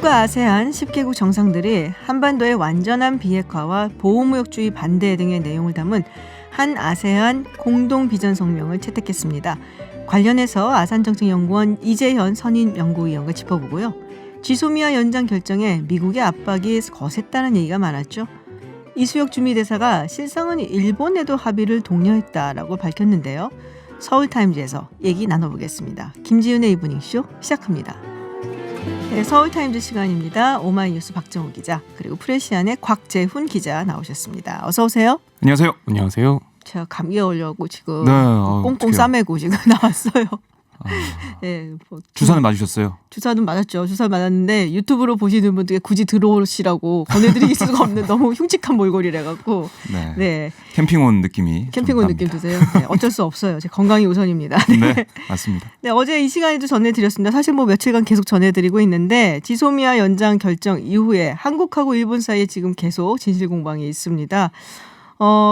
미국과 아세안 10개국 정상들이 한반도의 완전한 비핵화와 보호무역주의 반대 등의 내용을 담은 한 아세안 공동 비전 성명을 채택했습니다. 관련해서 아산정책연구원 이재현 선임 연구위원과 짚어보고요. 지소미아 연장 결정에 미국의 압박이 거셌다는 얘기가 많았죠. 이수혁 주미대사가 실상은 일본에도 합의를 독려했다라고 밝혔는데요. 서울타임즈에서 얘기 나눠보겠습니다. 김지윤의 이브닝쇼 시작합니다. 네, 서울타임즈 시간입니다. 오마이뉴스 박정우 기자 그리고 프레시안의 곽재훈 기자 나오셨습니다. 어서 오세요. 안녕하세요. 안녕하세요. 제가 감기 걸려고 지금 네, 꽁꽁 싸매고 지금 나왔어요. 네, 주사는 맞으셨어요? 주사는 맞았죠. 주사 맞았는데 유튜브로 보시는 분들께 굳이 들어오시라고 권해드릴 수가 없는 너무 흉측한 몰골이라 갖고 네. 캠핑 온 느낌이 캠핑 온 느낌 드세요? 네, 어쩔 수 없어요. 제 건강이 우선입니다. 네, 맞습니다. 네, 어제 이 시간에도 전해드렸습니다. 사실 뭐 며칠간 계속 전해드리고 있는데 지소미아 연장 결정 이후에 한국하고 일본 사이에 지금 계속 진실 공방이 있습니다.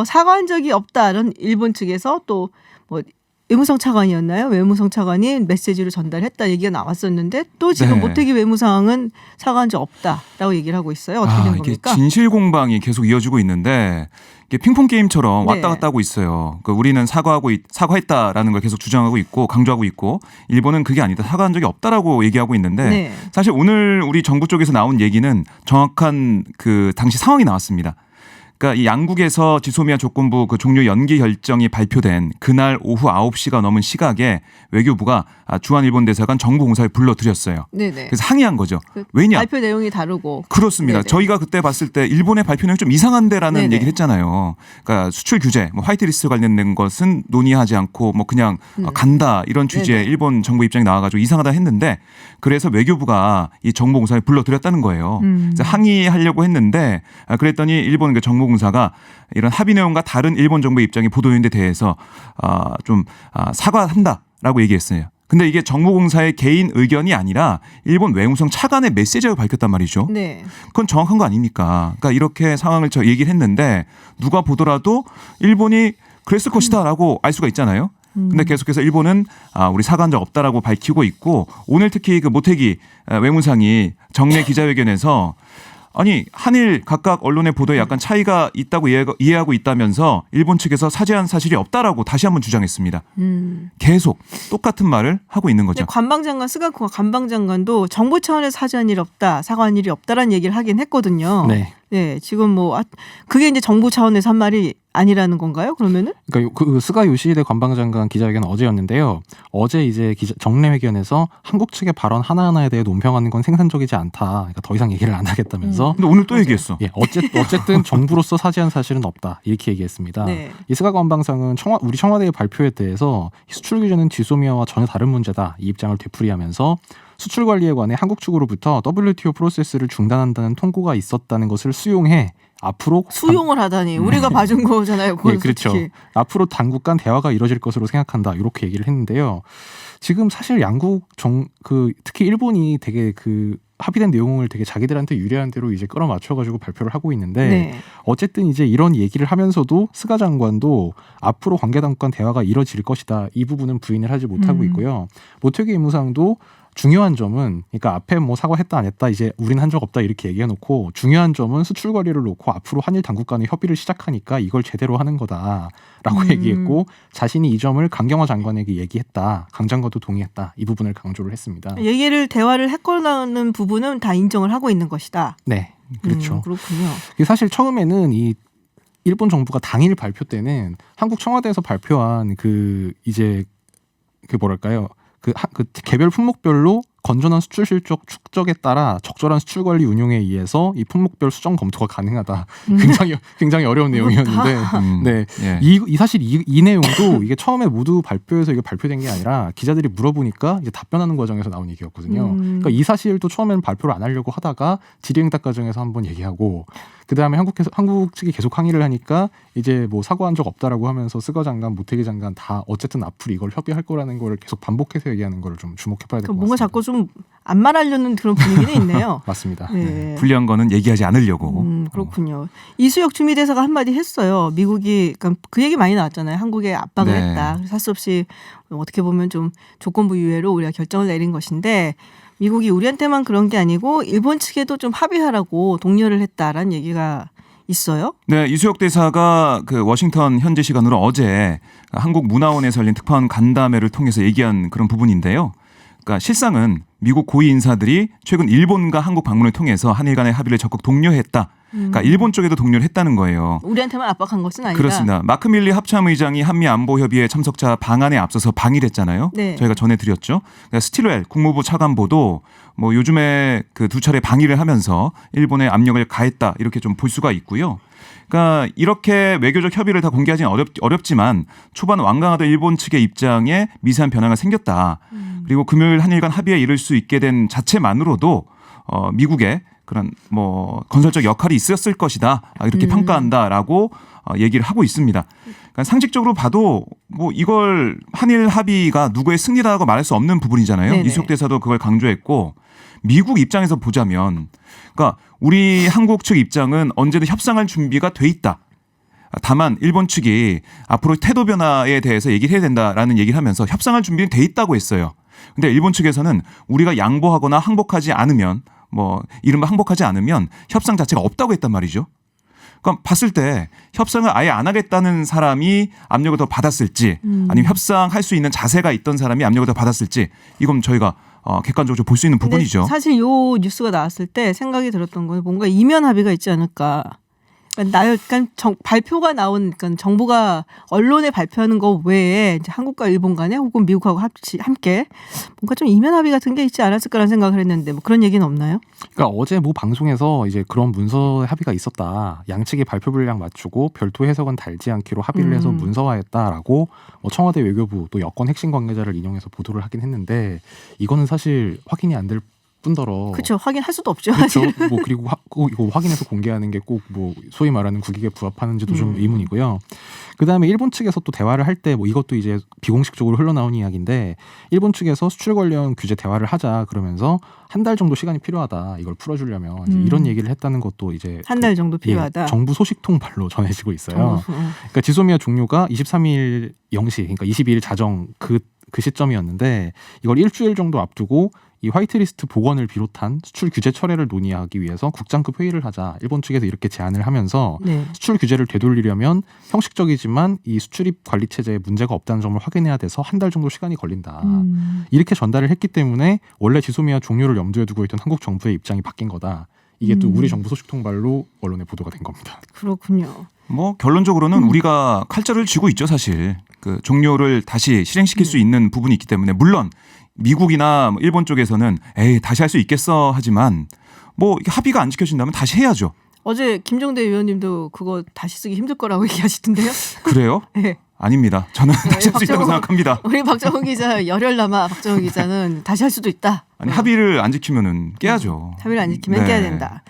사과한 적이 없다는 일본 측에서 또 뭐 외무성 차관이었나요? 외무성 차관이 메시지를 전달했다 얘기가 나왔었는데 또 지금 모태기 외무상은 사과한 적 없다라고 얘기를 하고 있어요. 어떻게 된 겁니까? 이게 진실 공방이 계속 이어지고 있는데 이게 핑퐁 게임처럼 왔다 갔다 하고 있어요. 그러니까 우리는 사과했다라는 걸 계속 주장하고 있고 강조하고 있고 일본은 그게 아니다. 사과한 적이 없다라고 얘기하고 있는데 사실 오늘 우리 정부 쪽에서 나온 얘기는 정확한 그 당시 상황이 나왔습니다. 그러니까 이 양국에서 지소미아 조건부 그 종료 연기 결정이 발표된 그날 오후 9시가 넘은 시각에 외교부가 주한 일본 대사관 정보공사에 불러들였어요. 그래서 항의한 거죠. 왜냐? 발표 내용이 다르고. 그렇습니다. 저희가 그때 봤을 때 일본의 발표 내용이 좀 이상한데라는 얘기를 했잖아요. 그러니까 수출 규제, 뭐 화이트리스트 관련된 것은 논의하지 않고 뭐 그냥 간다 이런 취지의 일본 정부 입장이 나와가지고 이상하다 했는데 그래서 외교부가 이 정보공사에 불러들였다는 거예요. 그래서 항의하려고 했는데 그랬더니 일본 그 정보공사가 이런 합의 내용과 다른 일본 정부의 입장이 보도했는데 대해서 좀 사과한다라고 얘기했어요. 근데 이게 정보공사의 개인 의견이 아니라 일본 외무성 차관의 메시지가 밝혔단 말이죠. 그건 정확한 거 아닙니까? 그러니까 이렇게 상황을 얘기를 했는데 누가 보더라도 일본이 그랬을 것이다라고 알 수가 있잖아요. 근데 계속해서 일본은 우리 사과한 적 없다라고 밝히고 있고 오늘 특히 그 모태기 외무상이 정례 기자회견에서 아니 한일 각각 언론의 보도에 약간 차이가 있다고 이해하고 있다면서 일본 측에서 사죄한 사실이 없다라고 다시 한번 주장했습니다. 계속 똑같은 말을 하고 있는 거죠. 관방장관 스가쿠가 관방장관도 정부 차원에서 사죄한 일이 없다, 사과한 일이 없다라는 얘기를 하긴 했거든요. 네, 지금 뭐 그게 이제 정부 차원에서 한 말이 아니라는 건가요? 그러면은? 그러니까 그 스가 요시히데 관방장관 기자회견은 어제였는데요. 어제 이제 정례회견에서 한국 측의 발언 하나하나에 대해 논평하는 건 생산적이지 않다. 그러니까 더 이상 얘기를 안 하겠다면서. 근데 오늘 또 얘기했어. 예, 어쨌든 정부로서 사죄한 사실은 없다. 이렇게 얘기했습니다. 이 스가 관방상은 우리 청와대의 발표에 대해서 수출 규제는 지소미아와 전혀 다른 문제다. 이 입장을 되풀이하면서 수출 관리에 관해 한국 측으로부터 WTO 프로세스를 중단한다는 통고가 있었다는 것을 수용해 앞으로 수용을 하다니 우리가 봐준 거잖아요. 네, 그렇죠. 앞으로 당국 간 대화가 이뤄질 것으로 생각한다. 이렇게 얘기를 했는데요. 지금 사실 양국 특히 일본이 되게 합의된 내용을 되게 자기들한테 유리한 대로 이제 끌어맞춰가지고 발표를 하고 있는데 어쨌든 이제 이런 얘기를 하면서도 스가 장관도 앞으로 관계 당국 간 대화가 이뤄질 것이다. 이 부분은 부인을 하지 못하고 있고요. 모태기 외무상도 중요한 점은 그러니까 앞에 뭐 사과했다 안 했다 이제 우리는 한 적 없다 이렇게 얘기해놓고 중요한 점은 수출 관리를 놓고 앞으로 한일 당국 간의 협의를 시작하니까 이걸 제대로 하는 거다라고 얘기했고 자신이 이 점을 강경화 장관에게 얘기했다. 강 장관도 동의했다. 이 부분을 강조를 했습니다. 대화를 했거라는 부분은 다 인정을 하고 있는 것이다. 네, 그렇죠. 그렇군요. 사실 처음에는 이 일본 정부가 당일 발표 때는 한국 청와대에서 발표한 뭐랄까요? 개별 품목별로 건전한 수출 실적 축적에 따라 적절한 수출 관리 운용에 의해서 이 품목별 수정 검토가 가능하다. 굉장히 어려운 내용이었는데, 사실 이 내용도 이게 처음에 모두 발표해서 이게 발표된 게 아니라 기자들이 물어보니까 이제 답변하는 과정에서 나온 얘기였거든요. 그러니까 이 사실도 처음에는 발표를 안 하려고 하다가 질의응답 과정에서 한번 얘기하고, 그 다음에 한국 측이 계속 항의를 하니까 이제 뭐 사과한 적 없다라고 하면서 스가 장관, 모태기 장관 다 어쨌든 앞으로 이걸 협의할 거라는 걸 계속 반복해서 얘기하는 걸 좀 주목해봐야 될 것 같습니다. 뭔가 자꾸 좀 안 말하려는 그런 분위기는 있네요. 맞습니다. 불리한 거는 얘기하지 않으려고. 그렇군요. 이수혁 주미대사가 한마디 했어요. 미국이 그러니까 그 얘기 많이 나왔잖아요. 한국에 압박을 했다. 할 수 없이 어떻게 보면 좀 조건부 유예로 우리가 결정을 내린 것인데 미국이 우리한테만 그런 게 아니고 일본 측에도 좀 합의하라고 독려를 했다라는 얘기가 있어요. 네, 이수혁 대사가 그 워싱턴 현지 시간으로 어제 한국문화원에서 열린 특파원 간담회를 통해서 얘기한 그런 부분인데요. 그러니까 실상은 미국 고위 인사들이 최근 일본과 한국 방문을 통해서 한일 간의 합의를 적극 독려했다. 그러니까 일본 쪽에도 독려를 했다는 거예요. 우리한테만 압박한 것은 아니다. 그렇습니다. 마크 밀리 합참의장이 한미 안보 협의회 참석자 방안에 앞서서 방일했잖아요. 네. 저희가 전해드렸죠. 그러니까 스틸웰 국무부 차관보도 뭐 요즘에 그 두 차례 방일을 하면서 일본에 압력을 가했다 이렇게 좀 볼 수가 있고요. 그러니까 이렇게 외교적 협의를 다 공개하기는 어렵지만 초반 완강하던 일본 측의 입장에 미세한 변화가 생겼다. 그리고 금요일 한일 간 합의에 이를 수 있게 된 자체만으로도 미국의 그런 뭐 건설적 역할이 있었을 것이다 이렇게 평가한다라고 얘기를 하고 있습니다. 그러니까 상식적으로 봐도 뭐 이걸 한일 합의가 누구의 승리라고 말할 수 없는 부분이잖아요. 네네. 이수혁 대사도 그걸 강조했고 미국 입장에서 보자면 그러니까 우리 한국 측 입장은 언제든 협상할 준비가 돼 있다. 다만 일본 측이 앞으로 태도 변화에 대해서 얘기를 해야 된다라는 얘기를 하면서 협상할 준비는 돼 있다고 했어요. 근데 일본 측에서는 우리가 양보하거나 항복하지 않으면 뭐 이른바 항복하지 않으면 협상 자체가 없다고 했단 말이죠. 그럼 봤을 때 협상을 아예 안 하겠다는 사람이 압력을 더 받았을지 아니면 협상할 수 있는 자세가 있던 사람이 압력을 더 받았을지 이건 저희가 객관적으로 볼 수 있는 부분이죠. 사실 요 뉴스가 나왔을 때 생각이 들었던 건 뭔가 이면 합의가 있지 않을까. 그러니까 발표가 나온 그러니까 정부가 언론에 발표하는 거 외에 이제 한국과 일본 간에 혹은 미국하고 함께 뭔가 좀 이면 합의 같은 게 있지 않았을까라는 생각을 했는데 뭐 그런 얘기는 없나요? 그러니까 어제 모 방송에서 이제 그런 문서 합의가 있었다. 양측이 발표 분량 맞추고 별도 해석은 달지 않기로 합의를 해서 문서화했다라고 뭐 청와대 외교부 또 여권 핵심 관계자를 인용해서 보도를 하긴 했는데 이거는 사실 확인이 안 될 뿐더러 그렇죠. 확인할 수도 없죠. 그렇죠. 사실. 뭐 그리고 이거 확인해서 공개하는 게 꼭 뭐 소위 말하는 국익에 부합하는지도 좀 의문이고요. 그다음에 일본 측에서 또 대화를 할 때 뭐 이것도 이제 비공식적으로 흘러나온 이야기인데 일본 측에서 수출 관련 규제 대화를 하자 그러면서 한 달 정도 시간이 필요하다. 이걸 풀어주려면 이제 이런 얘기를 했다는 것도 이제 한 달 정도 필요하다. 정부 소식통발로 전해지고 있어요. 그러니까 지소미아 종료가 23일 0시 그러니까 22일 자정 그 시점이었는데 이걸 일주일 정도 앞두고 이 화이트리스트 복원을 비롯한 수출 규제 철회를 논의하기 위해서 국장급 회의를 하자 일본 측에서 이렇게 제안을 하면서 네. 수출 규제를 되돌리려면 형식적이지만 이 수출입 관리 체제에 문제가 없다는 점을 확인해야 돼서 한 달 정도 시간이 걸린다. 이렇게 전달을 했기 때문에 원래 지소미아 종료를 염두에 두고 있던 한국 정부의 입장이 바뀐 거다. 이게 또 우리 정부 소식통발로 언론에 보도가 된 겁니다. 그렇군요. 뭐 결론적으로는 우리가 칼자를 쥐고 있죠 사실. 그 종료를 다시 실행시킬 수 있는 부분이 있기 때문에 물론 미국이나 일본 쪽에서는 에이 다시 할 수 있겠어 하지만 뭐 합의가 안 지켜진다면 다시 해야죠. 어제 김종대 의원님도 그거 다시 쓰기 힘들 거라고 얘기하시던데요. 그래요? 네. 아닙니다. 저는 다시 할 수 있다고 생각합니다. 우리 박정훈 기자 열혈남아 박정훈 기자는 다시 할 수도 있다. 아니 합의를 안 지키면은 깨야죠. 합의를 안 지키면 깨야 된다.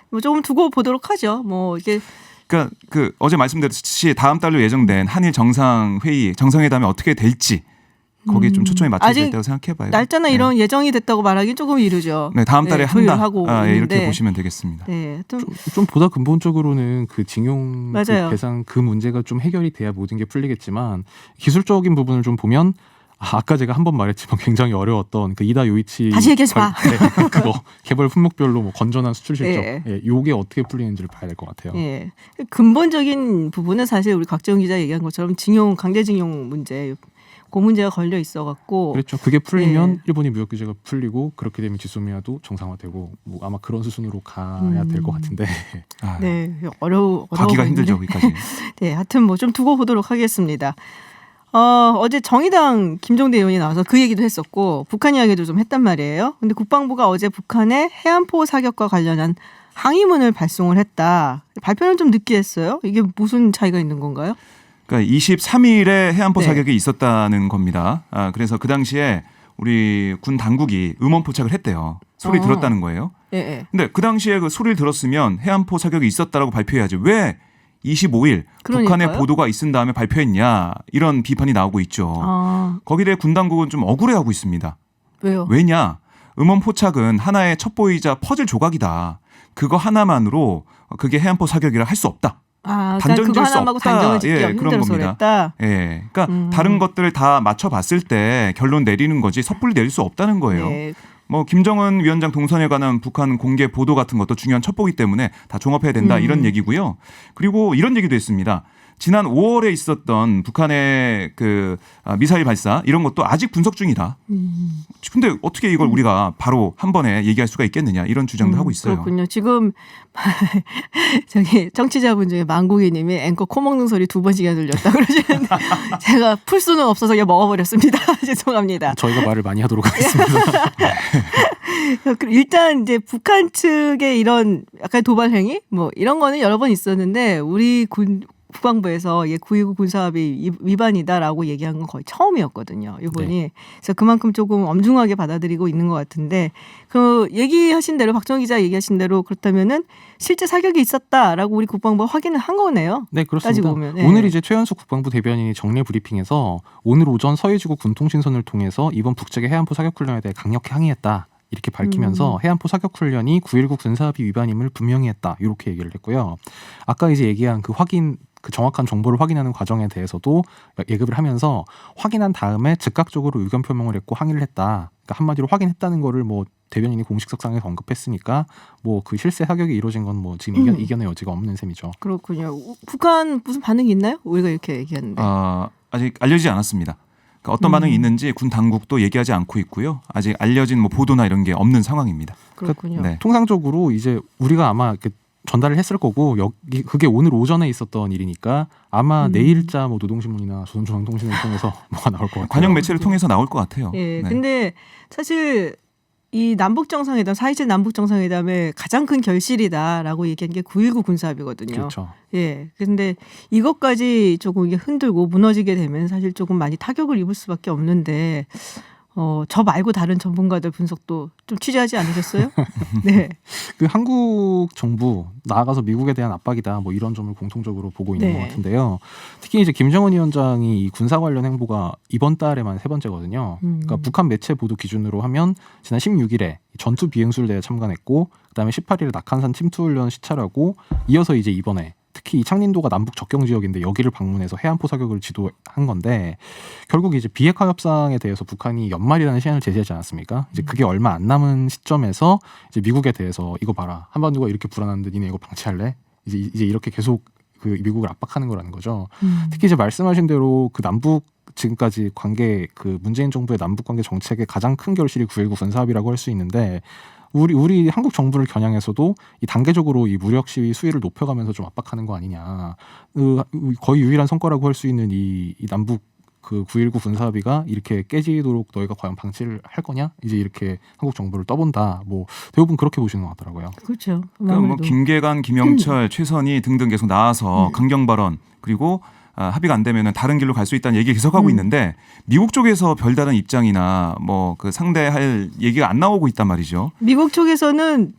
뭐 조금 두고 보도록 하죠. 뭐 이게 그러니까 그 어제 말씀드렸듯이 다음 달로 예정된 한일 정상회담이 어떻게 될지 거기에 좀 초점이 맞춰야 될 때라고 생각해봐요. 날짜나 네. 이런 예정이 됐다고 말하기는 조금 이르죠. 네, 다음 달에 한다. 하고 이렇게 보시면 되겠습니다. 네, 좀 보다 근본적으로는 그 징용 그 맞아요. 배상 그 문제가 좀 해결이 돼야 모든 게 풀리겠지만 기술적인 부분을 좀 보면 아까 제가 한 번 말했지만 굉장히 어려웠던 그 이다 요이치 다시 얘기해봐. 네, 그거 개발 품목별로 뭐 건전한 수출 실적 예. 요게 어떻게 풀리는지를 봐야 될 것 같아요. 예. 근본적인 부분은 사실 우리 곽정훈 기자 얘기한 것처럼 강제징용 문제, 그 문제가 걸려 있어갖고. 그렇죠. 그게 풀리면 예. 일본이 무역 규제가 풀리고 그렇게 되면 지소미아도 정상화되고 뭐 아마 그런 수순으로 가야 될 것 같은데. 네, 어려워. 가기가 힘들죠, 거기까지. 네, 하여튼 뭐 좀 두고 보도록 하겠습니다. 어제 정의당 김종대 의원이 나와서 그 얘기도 했었고 북한 이야기도 좀 했단 말이에요. 근데 국방부가 어제 북한의 해안포 사격과 관련한 항의문을 발송을 했다. 발표는 좀 늦게 했어요. 이게 무슨 차이가 있는 건가요? 그러니까 23일에 해안포 네. 사격이 있었다는 겁니다. 그래서 그 당시에 우리 군 당국이 음원 포착을 했대요. 소리 들었다는 거예요. 예, 예. 근데 그 당시에 그 소리를 들었으면 해안포 사격이 있었다라고 발표해야지. 왜 25일 그러니까요. 북한의 보도가 있은 다음에 발표했냐 이런 비판이 나오고 있죠. 거기에 대해 군 당국은 좀 억울해하고 있습니다. 왜요? 왜냐? 음원 포착은 하나의 첩보이자 퍼즐 조각이다. 그거 하나만으로 그게 해안포 사격이라 할 수 없다. 그러니까 그거 하나하고 단정을 짓기 그런 힘들어서 겁니다. 그랬다. 그러니까 다른 것들을 다 맞춰봤을 때 결론 내리는 거지 섣불리 내릴 수 없다는 거예요. 네. 뭐 김정은 위원장 동선에 관한 북한 공개 보도 같은 것도 중요한 첩보이기 때문에 다 종합해야 된다 이런 얘기고요. 그리고 이런 얘기도 했습니다. 지난 5월에 있었던 북한의 그 미사일 발사 이런 것도 아직 분석 중이다. 근데 어떻게 이걸 우리가 바로 한 번에 얘기할 수가 있겠느냐 이런 주장도 하고 있어요. 그렇군요. 지금 저기 청취자분 중에 망고기님이 앵커 코 먹는 소리 2번씩이나 들렸다 그러시는데 제가 풀 수는 없어서 그냥 먹어버렸습니다. 죄송합니다. 저희가 말을 많이 하도록 하겠습니다. 일단 이제 북한 측의 이런 약간 도발 행위 뭐 이런 거는 여러 번 있었는데 우리 국방부에서 9.19 군사합의 위반이다라고 얘기한 건 거의 처음이었거든요. 이번이. 네. 그래서 그만큼 조금 엄중하게 받아들이고 있는 것 같은데 그 얘기하신 대로 박정희 기자 얘기하신 대로 그렇다면은 실제 사격이 있었다라고 우리 국방부가 확인을 한 거네요. 네, 그렇습니다. 따지고 보면. 네. 오늘 이제 최연숙 국방부 대변인이 정례 브리핑에서 오늘 오전 서해지구 군통신선을 통해서 이번 북측의 해안포 사격훈련에 대해 강력히 항의했다. 이렇게 밝히면서 해안포 사격훈련이 9.19 군사합의 위반임을 분명히 했다. 이렇게 얘기를 했고요. 아까 이제 얘기한 그 정확한 정보를 확인하는 과정에 대해서도 예급을 하면서 확인한 다음에 즉각적으로 의견 표명을 했고 항의를 했다. 그러니까 한마디로 확인했다는 거를 뭐 대변인이 공식석상에서 언급했으니까 뭐 그 실세 사격이 이루어진 건 뭐 지금 이견의 여지가 없는 셈이죠. 그렇군요. 북한 무슨 반응이 있나요? 우리가 이렇게 얘기하는데. 아직 알려지지 않았습니다. 그러니까 어떤 반응이 있는지 군 당국도 얘기하지 않고 있고요. 아직 알려진 뭐 보도나 이런 게 없는 상황입니다. 그렇군요. 네. 통상적으로 이제 우리가 아마 전달을 했을 거고 그게 오늘 오전에 있었던 일이니까 아마 내일자 뭐 노동신문이나 조선중앙통신을 통해서 뭐가 나올 것 같아요. 관영 매체를 통해서 나올 것 같아요. 예. 네. 근데 근데 사실 이 남북 정상회담 4.27 남북 정상회담의 가장 큰 결실이다라고 얘기한 게 9.19 군사합의거든요. 그렇죠. 예. 근데 이것까지 조금 이게 흔들고 무너지게 되면 사실 조금 많이 타격을 입을 수밖에 없는데 저 말고 다른 전문가들 분석도 좀 취재하지 않으셨어요? 네. 그 한국 정부 나아가서 미국에 대한 압박이다 뭐 이런 점을 공통적으로 보고 있는 네. 것 같은데요. 특히 이제 김정은 위원장이 이 군사 관련 행보가 이번 달에만 3번째거든요. 그러니까 북한 매체 보도 기준으로 하면 지난 16일에 전투 비행술대에 참관했고 그다음에 18일에 낙한산 침투훈련 시찰하고 이어서 이제 이번에 특히 이 창린도가 남북 접경 지역인데 여기를 방문해서 해안포 사격을 지도한 건데 결국 이제 비핵화 협상에 대해서 북한이 연말이라는 시한을 제시하지 않았습니까? 이제 그게 얼마 안 남은 시점에서 이제 미국에 대해서 이거 봐라 한반도가 이렇게 불안한데 니네 이거 방치할래? 이제 이렇게 계속 그 미국을 압박하는 거라는 거죠. 특히 이제 말씀하신 대로 그 남북 지금까지 관계 그 문재인 정부의 남북 관계 정책의 가장 큰 결실이 9.19 군사합의라고 할 수 있는데. 우리 한국 정부를 겨냥해서도 이 단계적으로 이 무력 시위 수위를 높여가면서 좀 압박하는 거 아니냐. 거의 유일한 성과라고 할 수 있는 이 남북 그 9.19 군사합의가 이렇게 깨지도록 너희가 과연 방치를 할 거냐? 이제 이렇게 한국 정부를 떠본다. 뭐 대부분 그렇게 보시는 것 같더라고요. 그렇죠. 그러니까 뭐 김계관, 김영철, 최선희 등등 계속 나와서 강경 발언 그리고 합의가 안 되면 다른 길로 갈 수 있다는 얘기 계속하고 있는데 미국 쪽에서 별다른 입장이나 뭐 그 상대할 얘기가 안 나오고 있단 말이죠. 미국 쪽에서는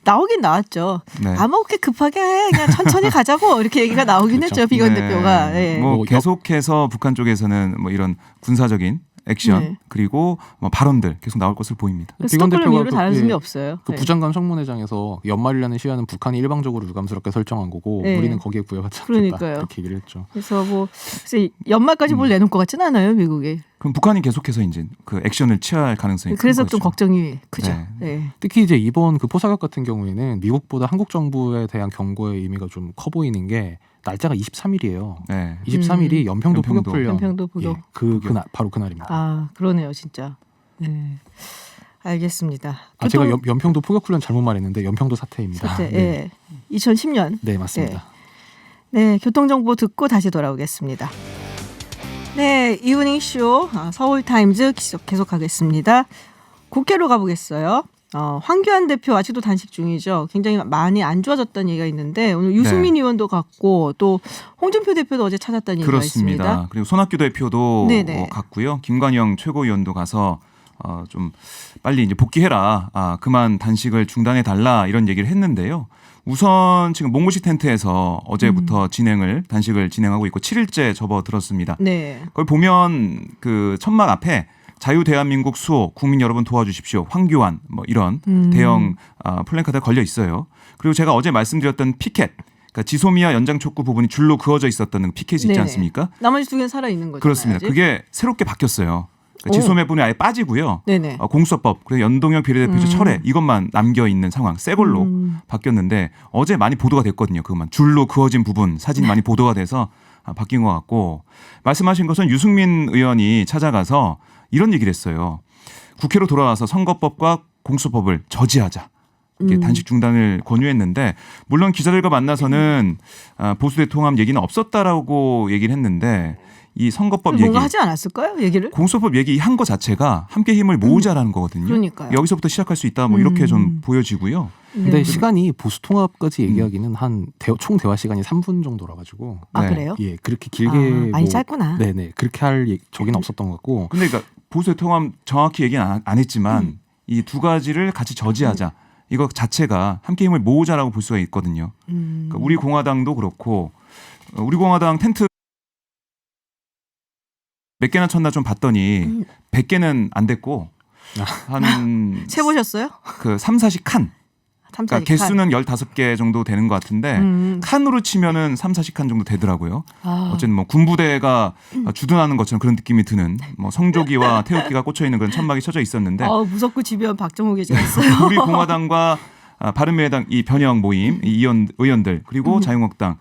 나오긴 나왔죠. 네. 아무 그렇게 급하게 해. 그냥 천천히 가자고 이렇게 얘기가 나오긴 그렇죠. 했죠. 비건 네. 대표가. 네. 뭐 계속해서 북한 쪽에서는 뭐 이런 군사적인 액션 네. 그리고 뭐 발언들 계속 나올 것으로 보입니다. 비건 스톡홀름 대표가 이후로 다른 게 없어요. 그 네. 부장관 청문회장에서 연말이라는 시한은 북한이 일방적으로 유감스럽게 설정한 거고 네. 우리는 거기에 부여하지 않겠다. 그러니까요. 이렇게 얘기를 했죠. 그래서 뭐 글쎄 연말까지 뭘 내놓을 것 같지는 않아요, 미국이. 그럼 북한이 계속해서 이제 그 액션을 취할 가능성이 큰 그래서 거죠. 좀 걱정이 크죠. 네. 네. 특히 이제 이번 그 포사격 같은 경우에는 미국보다 한국 정부에 대한 경고의 의미가 좀 커 보이는 게 날짜가 23일이에요. 네. 23일이 연평도 연평도. 포격훈련. 연평도 포격. 예, 그날 바로 그날입니다. 아 그러네요, 진짜. 네. 알겠습니다. 제가 연평도 포격훈련 잘못 말했는데 연평도 사태입니다. 사태, 네. 예. 2010년. 네, 맞습니다. 네, 교통정보 듣고 다시 돌아오겠습니다. 네, 이브닝 쇼 서울타임즈 계속하겠습니다. 국회로 가보겠어요. 황교안 대표 아직도 단식 중이죠. 굉장히 많이 안 좋아졌다는 얘기가 있는데 오늘 유승민 의원도 갔고 또 홍준표 대표도 어제 찾았다는 얘기가 그렇습니다. 있습니다. 그리고 손학규 대표도 네네. 갔고요. 김관영 최고위원도 가서 좀 빨리 이제 복귀해라. 그만 단식을 중단해 달라 이런 얘기를 했는데요. 우선 지금 몽고시 텐트에서 어제부터 단식을 진행하고 있고 7일째 접어들었습니다. 네. 거기 보면 그 천막 앞에 자유 대한민국 수호 국민 여러분 도와주십시오. 황교안 뭐 이런 대형 플랜카드가 걸려 있어요. 그리고 제가 어제 말씀드렸던 피켓 그러니까 지소미아 연장 촉구 부분이 줄로 그어져 있었던 피켓이 있지 네네. 않습니까? 나머지 두 개는 살아 있는 거죠. 그렇습니다. 그게 새롭게 바뀌었어요. 그러니까 지소매분이 아예 빠지고요. 네네. 공수처법 그리고 연동형 비례대표제 철회 이것만 남겨 있는 상황 새 걸로 바뀌었는데 어제 많이 보도가 됐거든요. 그것만 줄로 그어진 부분 사진이 많이 보도가 돼서 바뀐 것 같고 말씀하신 것은 유승민 의원이 찾아가서 이런 얘기를 했어요. 국회로 돌아와서 선거법과 공수처법을 저지하자. 이렇게 단식 중단을 권유했는데 물론 기자들과 만나서는 보수 대통합 얘기는 없었다라고 얘기를 했는데 이 선거법 얘기 뭔가 하지 않았을까요? 얘기를? 공수처법 얘기한 거 자체가 함께 힘을 모으자라는 거거든요. 그러니까요. 여기서부터 시작할 수 있다 뭐 이렇게 좀 보여지고요. 근데 네. 시간이 보수 통합까지 얘기하기는 총 대화 시간이 3분 정도라 가지고 아 네. 그래요? 예 그렇게 길게 많이 짧구나. 네네 그렇게 할 적은 없었던 것 같고 근데 그러니까 보수 대통합 정확히 얘기는 안 했지만 이 두 가지를 같이 저지하자. 이거 자체가 함께 힘을 모으자라고 볼 수가 있거든요. 그러니까 우리 공화당도 그렇고 우리 공화당 텐트 몇 개나 쳤나 좀 봤더니 100개는 안 됐고 한 세보셨어요? 그 3, 4씩 칸. 그러니까 개수는 15개 정도 되는 것 같은데 칸으로 치면은 3, 4씩 칸 정도 되더라고요. 어쨌든 뭐 군부대가 주둔하는 것처럼 그런 느낌이 드는 뭐 성조기와 태극기가 꽂혀 있는 그런 천막이 쳐져 있었는데 무섭고 집요한 박정호 계셨어요. 우리 공화당과 바른미래당 이 변형 모임 이 의원들 그리고 자유한국당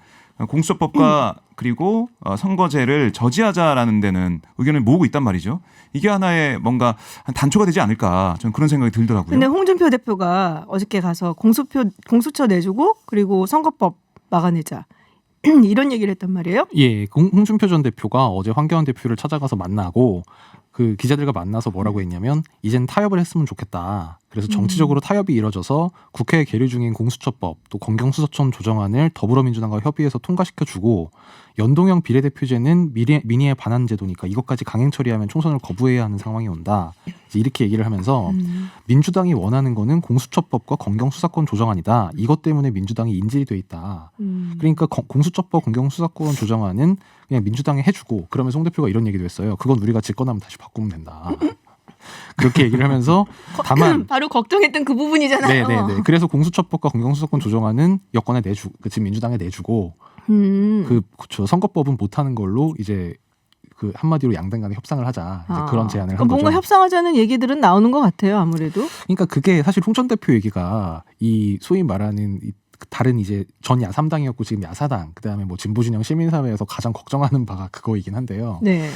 공수처법과 그리고 선거제를 저지하자라는 데는 의견을 모으고 있단 말이죠. 이게 하나의 뭔가 한 단초가 되지 않을까 저는 그런 생각이 들더라고요. 근데 홍준표 대표가 어저께 가서 공수처 내주고 그리고 선거법 막아내자 이런 얘기를 했단 말이에요. 예, 홍준표 전 대표가 어제 황교안 대표를 찾아가서 만나고 그 기자들과 만나서 뭐라고 했냐면 이젠 타협을 했으면 좋겠다. 그래서 정치적으로 타협이 이뤄져서 국회에 계류 중인 공수처법 또 검경수사청 조정안을 더불어민주당과 협의해서 통과시켜주고 연동형 비례대표제는 민의에 반한 제도니까 이것까지 강행 처리하면 총선을 거부해야 하는 상황이 온다. 이제 이렇게 얘기를 하면서 민주당이 원하는 거는 공수처법과 검경수사권 조정안이다. 이것 때문에 민주당이 인질이 돼 있다. 그러니까 공수처법 검경수사권 조정안은 그냥 민주당이 해주고 그러면서 홍 대표가 이런 얘기도 했어요. 그건 우리가 집권하면 다시 바꾸면 된다. 그렇게 얘기를 하면서 다만 바로 걱정했던 그 부분이잖아요. 네네네. 그래서 공수처법과 검경수사권 조정안은 여권에 지금 민주당에 내주고 저 선거법은 못하는 걸로 이제 그 한마디로 양당 간에 협상을 하자 이제 그런 제안을 한 거죠. 뭔가 협상하자는 얘기들은 나오는 것 같아요. 아무래도. 그러니까 그게 사실 홍 전 대표 얘기가 이 소위 말하는 다른 이제 전 야3당이었고 지금 야4당 그다음에 뭐 진보진영 시민사회에서 가장 걱정하는 바가 그거이긴 한데요. 네.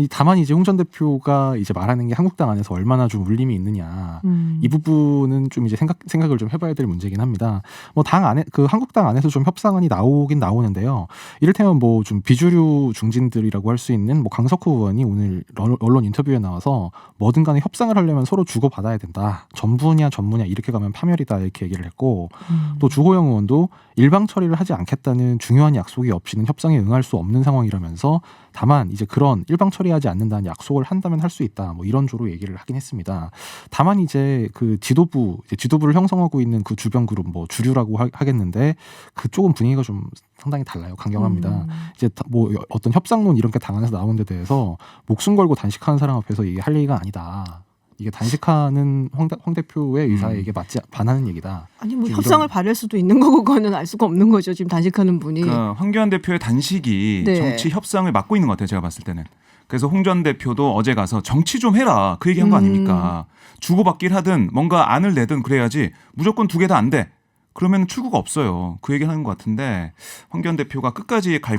다만 이제 홍 전 대표가 이제 말하는 게 한국당 안에서 얼마나 좀 울림이 있느냐 이 부분은 좀 이제 생각을 좀 해봐야 될 문제긴 합니다. 뭐 당 안에 그 한국당 안에서 좀 협상안이 나오긴 나오는데요. 이를테면 뭐 좀 비주류 중진들이라고 할 수 있는 뭐 강석호 의원이 오늘 언론 인터뷰에 나와서 뭐든 간에 협상을 하려면 서로 주고 받아야 된다. 전부냐 이렇게 가면 파멸이다 이렇게 얘기를 했고 또 주호영 의원도 일방 처리를 하지 않겠다는 중요한 약속이 없이는 협상에 응할 수 없는 상황이라면서 다만 이제 그런 일방 처리하지 않는다는 약속을 한다면 할 수 있다. 뭐 이런 조로 얘기를 하긴 했습니다. 다만 이제 그 지도부를 형성하고 있는 그 주변 그룹 뭐 주류라고 하겠는데 그쪽은 분위기가 좀 상당히 달라요. 강경합니다. 이제 뭐 어떤 협상론 이런 게 당 안에서 나오는 데 대해서 목숨 걸고 단식하는 사람 앞에서 이게 할 얘기가 아니다. 이게 단식하는 황 대표의 의사에 이게 반하는 얘기다. 아니 뭐 협상을 바랄 수도 있는 거고 그거는 알 수가 없는 거죠. 지금 단식하는 분이. 그러니까 황교안 대표의 단식이 네. 정치 협상을 막고 있는 것 같아요. 제가 봤을 때는. 그래서 홍 전 대표도 어제 가서 정치 좀 해라. 그 얘기한 거 아닙니까? 주고받기를 하든 뭔가 안을 내든 그래야지 무조건 두 개 다 안 돼. 그러면 출구가 없어요. 그 얘기를 하는 것 같은데 황교안 대표가 끝까지 갈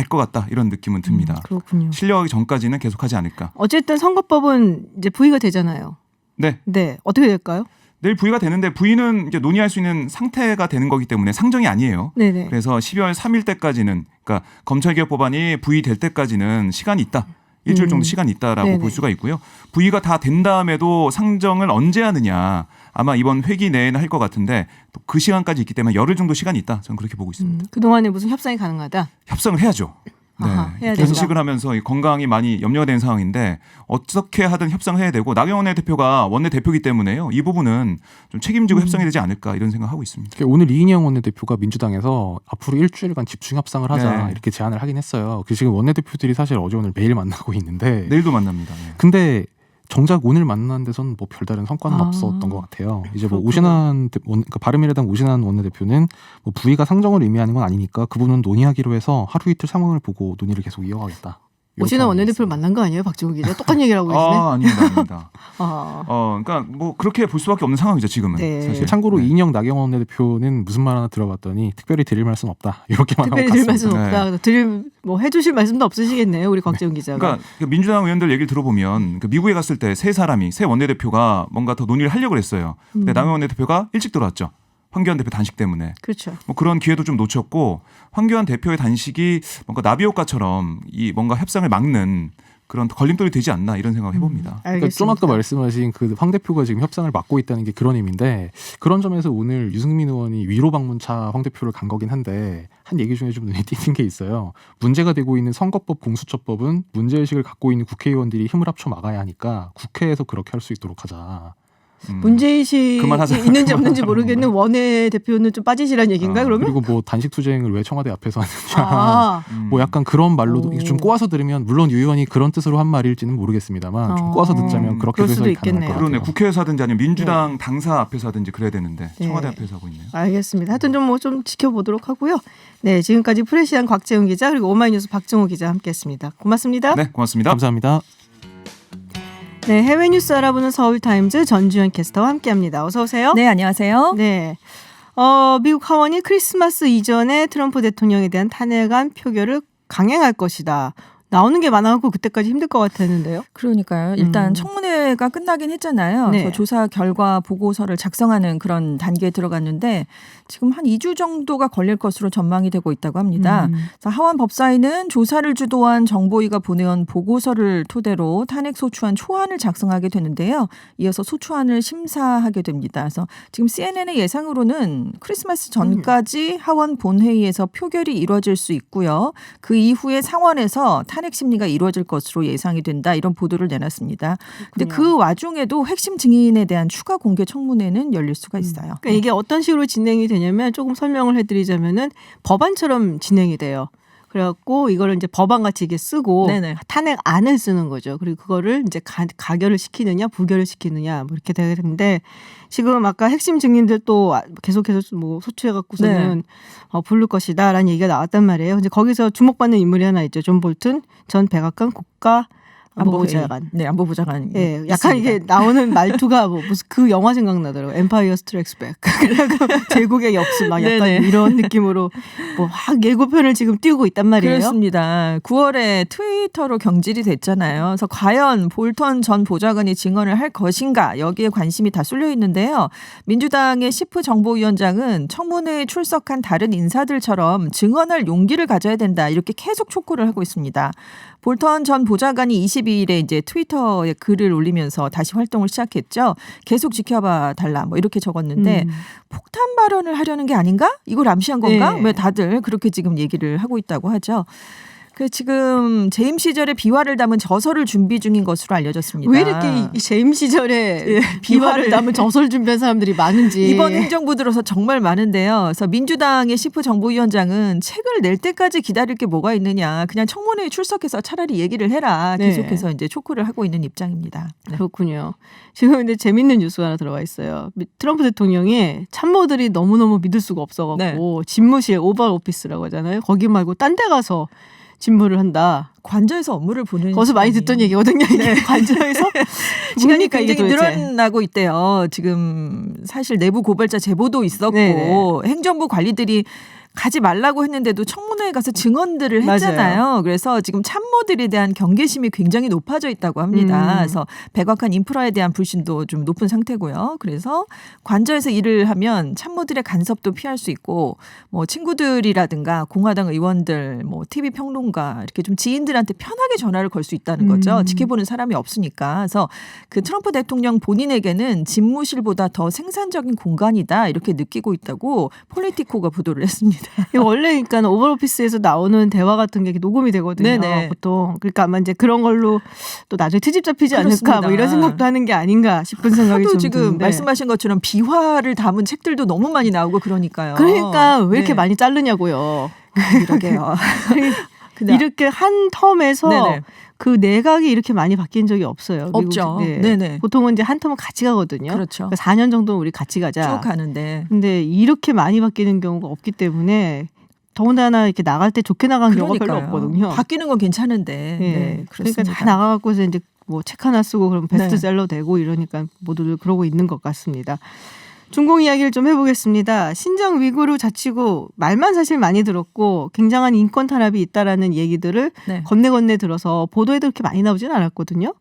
것 같다 이런 느낌은 듭니다. 그렇군요. 실려가기 전까지는 계속하지 않을까. 어쨌든 선거법은 이제 부의가 되잖아요. 네. 네. 어떻게 될까요? 내일 부의가 되는데 부의는 이제 논의할 수 있는 상태가 되는 거기 때문에 상정이 아니에요. 네네. 그래서 12월 3일 때까지는 그러니까 검찰개혁 법안이 부의될 때까지는 시간이 있다. 일주일 정도 시간이 있다라고 네네. 볼 수가 있고요. 부의가 다 된 다음에도 상정을 언제 하느냐. 아마 이번 회기 내에는 할 것 같은데 또 그 시간까지 있기 때문에 열흘 정도 시간이 있다. 저는 그렇게 보고 있습니다. 그동안에 무슨 협상이 가능하다? 협상을 해야죠. 네. 아하, 해야 된다. 단식을 하면서 건강이 많이 염려가 되는 상황인데 어떻게 하든 협상을 해야 되고 나경원 대표가 원내 대표이기 때문에요. 이 부분은 좀 책임지고 협상이 되지 않을까 이런 생각하고 있습니다. 오늘 이인영 원내대표가 민주당에서 앞으로 일주일간 집중 협상을 하자 네. 이렇게 제안을 하긴 했어요. 그 지금 원내대표들이 사실 어제 오늘 매일 만나고 있는데 내일도 만납니다. 네. 근데 정작 오늘 만난 데선 뭐 별다른 성과는 없었던 것 같아요. 이제 뭐 그러니까 바른미래당 오신환 원내대표는 뭐 부의가 상정을 의미하는 건 아니니까 그 부분은 논의하기로 해서 하루 이틀 상황을 보고 논의를 계속 이어가겠다. 오신환 원내대표를 만난 거 아니에요? 박정우 기자 똑같은 얘기를 하고 계시네. 아닙니다. 아. 그러니까 뭐 그렇게 볼 수밖에 없는 상황이죠 지금은. 네. 사실. 참고로 네. 이인영 나경원 원내대표는 무슨 말 하나 들어봤더니 특별히 드릴 말씀 없다 이렇게만 하고 특별히 드릴 말씀 갔습니다. 없다. 드릴 뭐 해주실 말씀도 없으시겠네요, 우리 곽재훈 기자가. 그러니까 민주당 의원들 얘기를 들어보면 미국에 갔을 때 새 원내대표가 뭔가 더 논의를 하려고 그랬어요. 근데 나경원 원내대표가 일찍 들어왔죠. 황교안 대표 단식 때문에. 그렇죠. 뭐 그런 기회도 좀 놓쳤고 황교안 대표의 단식이 뭔가 나비 효과처럼 이 뭔가 협상을 막는 그런 걸림돌이 되지 않나 이런 생각을 해봅니다. 그러니까 좀 아까 말씀하신 그 황 대표가 지금 협상을 맡고 있다는 게 그런 의미인데 그런 점에서 오늘 유승민 의원이 위로 방문차 황 대표를 간 거긴 한데 한 얘기 중에 좀 눈에 띄는 게 있어요. 문제가 되고 있는 선거법 공수처법은 문제의식을 갖고 있는 국회의원들이 힘을 합쳐 막아야 하니까 국회에서 그렇게 할 수 있도록 하자. 문제의식이 그만하자. 있는지 없는지 모르겠는 원외 대표는 좀 빠지시라는 얘기인가요? 그러면? 그리고 뭐 단식 투쟁을 왜 청와대 앞에서 하느냐. 아. 뭐 약간 그런 말로도 오. 좀 꼬아서 들으면 물론 유 의원이 그런 뜻으로 한 말일지는 모르겠습니다만 좀 꼬아서 듣자면 그렇게 그럴 수도 해석이 가능할 있겠네요. 것 같아요. 그러네. 국회에서 하든지 아니면 민주당 당사 앞에서 하든지 그래야 되는데 네. 청와대 앞에서 하고 있네요. 알겠습니다. 하여튼 좀 지켜보도록 하고요. 네, 지금까지 프레시안 곽재훈 기자 그리고 오마이뉴스 박정호 기자 함께했습니다. 고맙습니다. 네, 고맙습니다. 감사합니다. 네, 해외 뉴스 알아보는 서울타임즈 전주현 캐스터와 함께합니다. 어서 오세요. 네, 안녕하세요. 네. 미국 하원이 크리스마스 이전에 트럼프 대통령에 대한 탄핵안 표결을 강행할 것이다. 나오는 게 많아갖고 그때까지 힘들 것 같았는데요. 그러니까요. 일단 청문회가 끝나긴 했잖아요. 네. 그래서 조사 결과 보고서를 작성하는 그런 단계에 들어갔는데 지금 한 2주 정도가 걸릴 것으로 전망이 되고 있다고 합니다. 그래서 하원 법사위는 조사를 주도한 정보위가 보내온 보고서를 토대로 탄핵 소추안 초안을 작성하게 되는데요. 이어서 소추안을 심사하게 됩니다. 그래서 지금 CNN의 예상으로는 크리스마스 전까지 하원 본회의에서 표결이 이루어질 수 있고요. 그 이후에 상원에서 탄핵 심리가 이루어질 것으로 예상이 된다. 이런 보도를 내놨습니다. 근데 그 와중에도 핵심 증인에 대한 추가 공개 청문회는 열릴 수가 있어요. 그러니까 이게 어떤 식으로 진행이 되냐면 조금 설명을 해드리자면은 법안처럼 진행이 돼요. 그래갖고 이거를 이제 법안같이 이게 쓰고 네네. 탄핵안을 쓰는 거죠. 그리고 그거를 이제 가결을 시키느냐 부결을 시키느냐 뭐 이렇게 되는데 지금 아까 핵심 증인들 또 계속해서 뭐 소추해갖고서는 부를 것이다라는 얘기가 나왔단 말이에요. 이제 거기서 주목받는 인물이 하나 있죠. 존 볼튼 전 백악관 국가 안보보좌관. 네, 안보보좌관. 예, 약간 이게 나오는 말투가 뭐 무슨 그 영화 생각나더라고요. 엠파이어 스트라이크스 백. 그래서 제국의 역수 막 약간 네네. 이런 느낌으로 뭐 막 예고편을 지금 띄우고 있단 말이에요. 그렇습니다. 9월에 트위터로 경질이 됐잖아요. 그래서 과연 볼턴 전 보좌관이 증언을 할 것인가 여기에 관심이 다 쏠려 있는데요. 민주당의 시프 정보위원장은 청문회에 출석한 다른 인사들처럼 증언할 용기를 가져야 된다. 이렇게 계속 촉구를 하고 있습니다. 볼턴 전 보좌관이 22일에 이제 트위터에 글을 올리면서 다시 활동을 시작했죠. 계속 지켜봐 달라 뭐 이렇게 적었는데 폭탄 발언을 하려는 게 아닌가? 이걸 암시한 건가? 네. 왜 다들 그렇게 지금 얘기를 하고 있다고 하죠. 그 지금 재임 시절에 비화를 담은 저서를 준비 중인 것으로 알려졌습니다. 왜 이렇게 이 재임 시절에 비화를 담은 저서를 준비한 사람들이 많은지. 이번 행정부 들어서 정말 많은데요. 그래서 민주당의 시프 정보위원장은 책을 낼 때까지 기다릴 게 뭐가 있느냐. 그냥 청문회에 출석해서 차라리 얘기를 해라. 네. 계속해서 이제 촉구를 하고 있는 입장입니다. 네. 그렇군요. 지금 근데 재밌는 뉴스가 하나 들어와 있어요. 트럼프 대통령이 참모들이 너무너무 믿을 수가 없어갖고 집무실 오발 오피스라고 하잖아요. 거기 말고 딴 데 가서 집무를 한다. 관저에서 업무를 보는 거기서 많이 시간이. 듣던 얘기거든요. 이게 관저에서 시간이 뭡니까, 이게 굉장히 도대체. 늘어나고 있대요. 지금 사실 내부 고발자 제보도 있었고 네네. 행정부 관리들이 가지 말라고 했는데도 청문회에 가서 증언들을 했잖아요. 맞아요. 그래서 지금 참모들에 대한 경계심이 굉장히 높아져 있다고 합니다. 그래서 백악관 인프라에 대한 불신도 좀 높은 상태고요. 그래서 관저에서 일을 하면 참모들의 간섭도 피할 수 있고 뭐 친구들이라든가 공화당 의원들, 뭐 TV 평론가 이렇게 좀 지인들한테 편하게 전화를 걸 수 있다는 거죠. 지켜보는 사람이 없으니까. 그래서 그 트럼프 대통령 본인에게는 집무실보다 더 생산적인 공간이다 이렇게 느끼고 있다고 폴리티코가 보도를 했습니다. 원래 그러니까 오발 오피스에서 나오는 대화 같은 게 녹음이 되거든요. 네네. 보통. 그러니까 아마 이제 그런 걸로 또 나중에 트집 잡히지 않을까 그렇습니다. 뭐 이런 생각도 하는 게 아닌가 싶은 생각이 하도 좀 지금 드는데. 말씀하신 것처럼 비화를 담은 책들도 너무 많이 나오고 그러니까요. 그러니까 왜 이렇게 네. 많이 자르냐고요. 그러게요. 근데 이렇게 한 텀에서 네네. 그 내각이 이렇게 많이 바뀐 적이 없어요. 없죠. 미국. 네네. 보통은 이제 한 텀은 같이 가거든요. 그렇죠. 그러니까 4년 정도는 우리 같이 가자. 쭉 가는데. 근데 이렇게 많이 바뀌는 경우가 없기 때문에 더군다나 이렇게 나갈 때 좋게 나간 경우가 별로 그러니까요. 없거든요. 바뀌는 건 괜찮은데. 네. 네, 그러니까 그렇습니다. 다 나가고서 이제 뭐 책 하나 쓰고 그럼 네. 베스트셀러 되고 이러니까 모두들 그러고 있는 것 같습니다. 중공 이야기를 좀 해보겠습니다. 신장 위구르 자치구 말만 사실 많이 들었고 굉장한 인권 탄압이 있다라는 얘기들을 네. 건네건네 들어서 보도에도 그렇게 많이 나오진 않았거든요.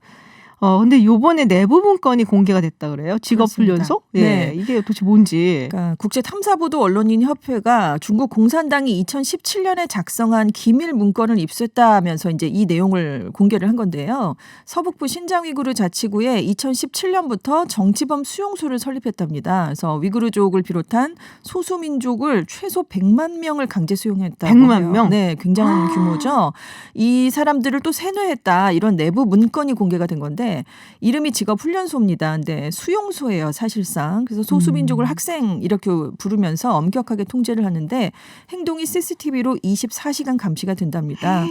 근데 요번에 내부 문건이 공개가 됐다 그래요. 직업훈련소? 그렇습니다. 예, 네. 이게 도대체 뭔지. 그러니까 국제탐사보도 언론인 협회가 중국 공산당이 2017년에 작성한 기밀 문건을 입수했다면서 이제 이 내용을 공개를 한 건데요. 서북부 신장 위구르 자치구에 2017년부터 정치범 수용소를 설립했답니다. 그래서 위구르족을 비롯한 소수민족을 최소 100만 명을 강제 수용했다고 100만 해요. 명? 네, 굉장한 규모죠. 이 사람들을 또 세뇌했다 이런 내부 문건이 공개가 된 건데 이름이 직업훈련소입니다. 근데 수용소예요, 사실상. 그래서 소수민족을 학생 이렇게 부르면서 엄격하게 통제를 하는데 행동이 CCTV로 24시간 감시가 된답니다.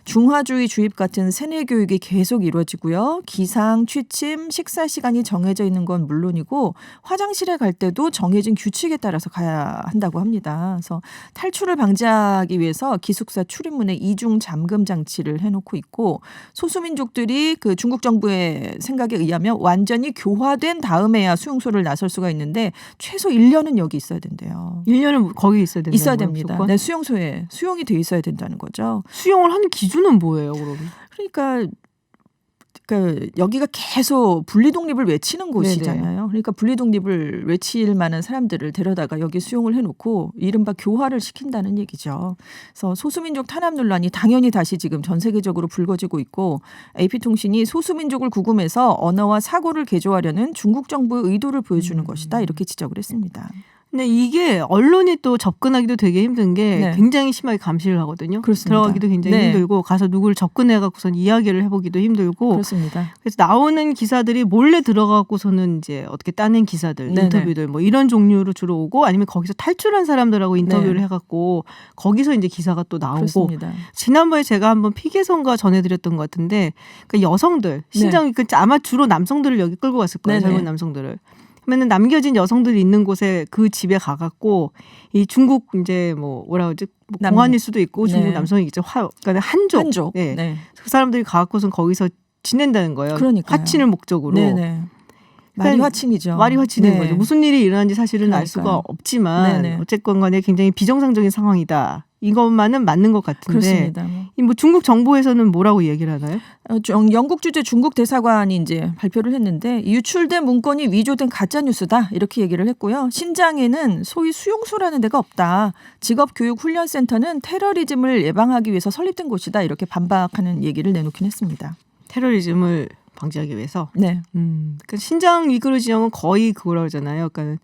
중화주의 주입 같은 세뇌 교육이 계속 이루어지고요. 기상, 취침, 식사 시간이 정해져 있는 건 물론이고 화장실에 갈 때도 정해진 규칙에 따라서 가야 한다고 합니다. 그래서 탈출을 방지하기 위해서 기숙사 출입문에 이중 잠금 장치를 해놓고 있고 소수민족들이 그 중국 정부의 생각에 의하면 완전히 교화된 다음에야 수용소를 나설 수가 있는데 최소 1년은 여기 있어야 된대요. 1년은 거기 있어야 된다는 있어야 거예요, 됩니다. 무조건? 네, 수용소에 수용이 돼 있어야 된다는 거죠. 수용을 하는 기준은 뭐예요, 그럼? 그러니까 여기가 계속 분리독립을 외치는 곳이잖아요. 그러니까 분리독립을 외칠 만한 사람들을 데려다가 여기 수용을 해놓고 이른바 교화를 시킨다는 얘기죠. 그래서 소수민족 탄압 논란이 당연히 다시 지금 전 세계적으로 불거지고 있고 AP통신이 소수민족을 구금해서 언어와 사고를 개조하려는 중국 정부의 의도를 보여주는 것이다 이렇게 지적을 했습니다. 근데 이게 언론이 또 접근하기도 되게 힘든 게 네. 굉장히 심하게 감시를 하거든요. 그렇습니다. 들어가기도 굉장히 네. 힘들고 가서 누구를 접근해갖고선 이야기를 해보기도 힘들고 그렇습니다. 그래서 나오는 기사들이 몰래 들어가고서는 이제 어떻게 따낸 기사들, 네네. 인터뷰들 뭐 이런 종류로 주로 오고 아니면 거기서 탈출한 사람들하고 인터뷰를 네. 해갖고 거기서 이제 기사가 또 나오고 그렇습니다. 지난번에 제가 한번 피계선과 전해드렸던 것 같은데 그 여성들 신장 아마 주로 남성들을 여기 끌고 갔을 거예요. 네네. 젊은 남성들을. 그러면은 남겨진 여성들이 있는 곳에 그 집에 가갖고 이 중국 이제 뭐라 그러지 공안일 수도 있고 중국 네. 남성이겠죠. 그러니까 한족. 네. 네. 그 사람들이 가갖고선 거기서 지낸다는 거예요. 그러니까요. 화친을 목적으로. 네네. 말이 그러니까 화친이죠. 말이 화친인 네. 거죠. 무슨 일이 일어난지 사실은 알 그러니까요. 수가 없지만 네네. 어쨌건 간에 굉장히 비정상적인 상황이다. 이것만은 맞는 것 같은데 그렇습니다. 이 뭐 중국 정부에서는 뭐라고 얘기를 하나요? 영국 주재 중국 대사관이 이제 발표를 했는데 유출된 문건이 위조된 가짜 뉴스다 이렇게 얘기를 했고요. 신장에는 소위 수용소라는 데가 없다. 직업교육훈련센터는 테러리즘을 예방하기 위해서 설립된 곳이다 이렇게 반박하는 얘기를 내놓긴 했습니다. 테러리즘을 방지하기 위해서. 네, 그러니까 신장 위구르 지역은 거의 그거라고 하잖아요. 그러니까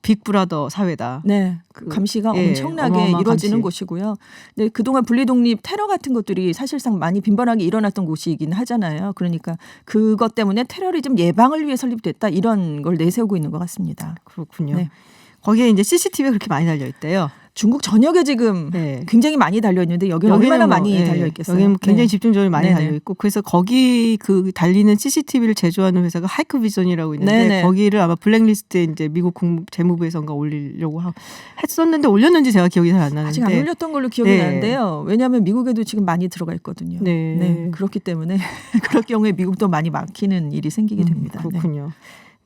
빅브라더 사회다. 네. 감시가 예, 엄청나게 어마어마한 이루어지는 감시. 곳이고요. 네, 그동안 분리독립 테러 같은 것들이 사실상 많이 빈번하게 일어났던 곳이긴 하잖아요. 그러니까 그것 때문에 테러리즘 예방을 위해 설립됐다 이런 걸 내세우고 있는 것 같습니다. 그렇군요. 네. 거기에 이제 CCTV가 그렇게 많이 달려 있대요. 중국 전역에 지금 네. 굉장히 많이 달려 있는데 여기는 얼마나 많이 달려 있겠어요. 여기는 굉장히 네. 집중적으로 많이 네네. 달려 있고 그래서 거기 그 달리는 CCTV를 제조하는 회사가 하이크비전이라고 있는데 네네. 거기를 아마 블랙리스트에 이제 미국 재무부에선가 올리려고 했었는데 올렸는지 제가 기억이 잘 안 나는데 아직 안 올렸던 걸로 기억이 네. 나는데요. 왜냐하면 미국에도 지금 많이 들어가 있거든요. 네. 그렇기 때문에 그럴 경우에 미국도 많이 막히는 일이 생기게 됩니다. 그렇군요.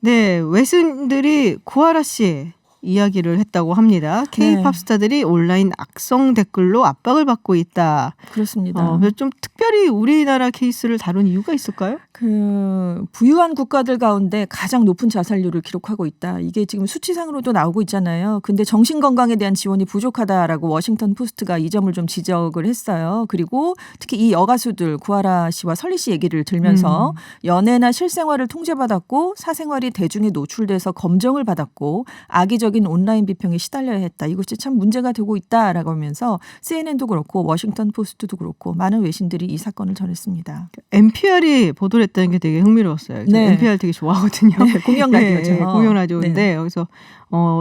네, 외신들이 구하라 씨 이야기를 했다고 합니다. K-팝 스타들이 온라인 악성 댓글로 압박을 받고 있다. 그렇습니다. 그래서 좀 특별히 우리나라 케이스를 다룬 이유가 있을까요? 그 부유한 국가들 가운데 가장 높은 자살률을 기록하고 있다. 이게 지금 수치상으로도 나오고 있잖아요. 근데 정신 건강에 대한 지원이 부족하다라고 워싱턴 포스트가 이 점을 좀 지적을 했어요. 그리고 특히 이 여가수들 구하라 씨와 설리 씨 얘기를 들면서 연애나 실생활을 통제받았고 사생활이 대중에 노출돼서 검정을 받았고 악의적인 온라인 비평에 시달려야 했다. 이것이 참 문제가 되고 있다라고 하면서 CNN도 그렇고 워싱턴 포스트도 그렇고 많은 외신들이 이 사건을 전했습니다. NPR이 보도를 했다는 게 되게 흥미로웠어요. 네. NPR 되게 좋아하거든요. 네, 공영 라디오죠. 네, 공영 라디오인데 네. 여기서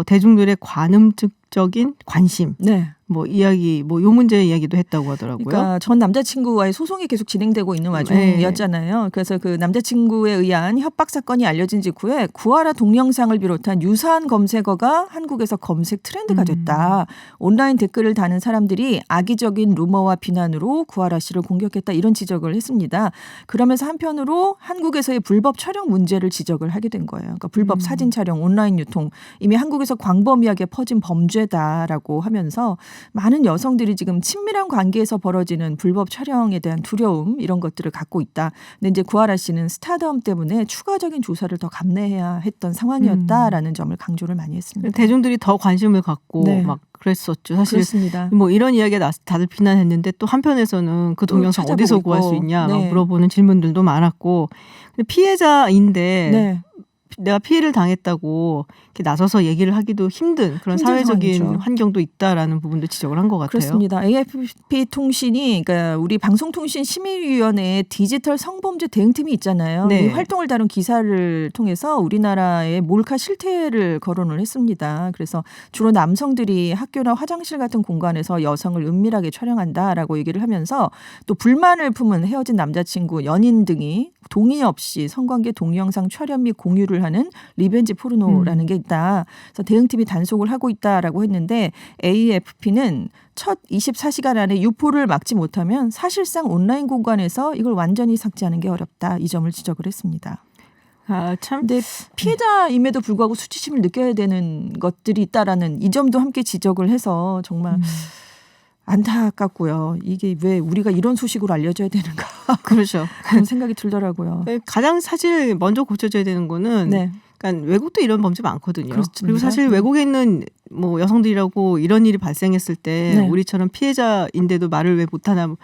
대중들의 관음 법적인 관심 네. 뭐 이야기 뭐 요 문제 이야기도 했다고 하더라고요. 그러니까 전 남자친구와의 소송이 계속 진행되고 있는 와중이었잖아요. 그래서 그 남자친구에 의한 협박 사건이 알려진 직후에 구하라 동영상을 비롯한 유사한 검색어가 한국에서 검색 트렌드가 됐다. 온라인 댓글을 다는 사람들이 악의적인 루머와 비난으로 구하라 씨를 공격했다 이런 지적을 했습니다. 그러면서 한편으로 한국에서의 불법 촬영 문제를 지적을 하게 된 거예요. 그러니까 불법 사진 촬영, 온라인 유통 이미 한국에서 광범위하게 퍼진 범죄다라고 하면서 많은 여성들이 지금 친밀한 관계에서 벌어지는 불법 촬영에 대한 두려움 이런 것들을 갖고 있다. 근데 이제 구하라 씨는 스타덤 때문에 추가적인 조사를 더 감내해야 했던 상황이었다라는 점을 강조를 많이 했습니다. 대중들이 더 관심을 갖고 네. 막 그랬었죠. 사실 그렇습니다. 뭐 이런 이야기가 나서 다들 비난했는데 또 한편에서는 그 동영상 찾아보고 어디서 구할 수 있고. 있냐 막 네. 물어보는 질문들도 많았고 근데 피해자인데 네. 내가 피해를 당했다고 이렇게 나서서 얘기를 하기도 힘든 그런 힘든 사회적인 상황이죠. 환경도 있다라는 부분도 지적을 한 것 같아요. 그렇습니다. AFP 통신이 그러니까 우리 방송통신심의위원회의 디지털 성범죄 대응팀이 있잖아요. 네. 이 활동을 다룬 기사를 통해서 우리나라의 몰카 실태를 거론을 했습니다. 그래서 주로 남성들이 학교나 화장실 같은 공간에서 여성을 은밀하게 촬영한다라고 얘기를 하면서 또 불만을 품은 헤어진 남자친구, 연인 등이 동의 없이 성관계 동영상 촬영 및 공유를 하는 리벤지 포르노라는 게 있다. 그래서 대응팀이 단속을 하고 있다라고 했는데 AFP는 첫 24시간 안에 유포를 막지 못하면 사실상 온라인 공간에서 이걸 완전히 삭제하는 게 어렵다. 이 점을 지적을 했습니다. 아, 참. 근데 피해자임에도 불구하고 수치심을 느껴야 되는 것들이 있다라는 이 점도 함께 지적을 해서 정말 안타깝고요. 이게 왜 우리가 이런 소식으로 알려줘야 되는가 그렇죠. 그런 생각이 들더라고요. 가장 사실 먼저 고쳐져야 되는 거는 네. 그러니까 외국도 이런 범죄 많거든요. 그렇습니다. 그리고 사실 외국에 있는 뭐 여성들이라고 이런 일이 발생했을 때 네. 우리처럼 피해자인데도 말을 왜 못하나 뭐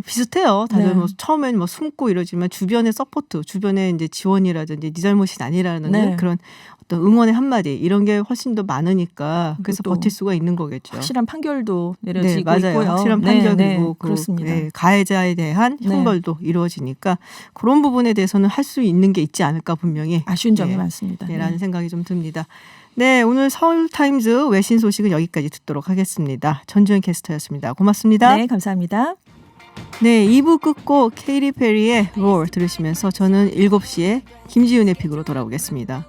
비슷해요. 다들 네. 뭐 처음엔 뭐 숨고 이러지만 주변의 서포트, 주변의 이제 지원이라든지 네 잘못이 아니라는 네. 그런 어떤 응원의 한마디 이런 게 훨씬 더 많으니까 그래서 또 버틸 수가 있는 거겠죠. 확실한 판결도 내려지고 네, 맞아요. 있고요. 확실한 네, 판결 네, 그리고 그렇습니다. 가해자에 대한 네. 형벌도 이루어지니까 그런 부분에 대해서는 할 수 있는 게 있지 않을까 분명히 아쉬운 점이 네. 많습니다. 네, 라는 생각이 좀 듭니다. 네, 오늘 서울타임즈 외신 소식은 여기까지 듣도록 하겠습니다. 전주현 캐스터였습니다. 고맙습니다. 네, 감사합니다. 네, 2부 끝곡 케이리 페리의 Roar 들으시면서 저는 7시에 김지윤의 픽으로 돌아오겠습니다.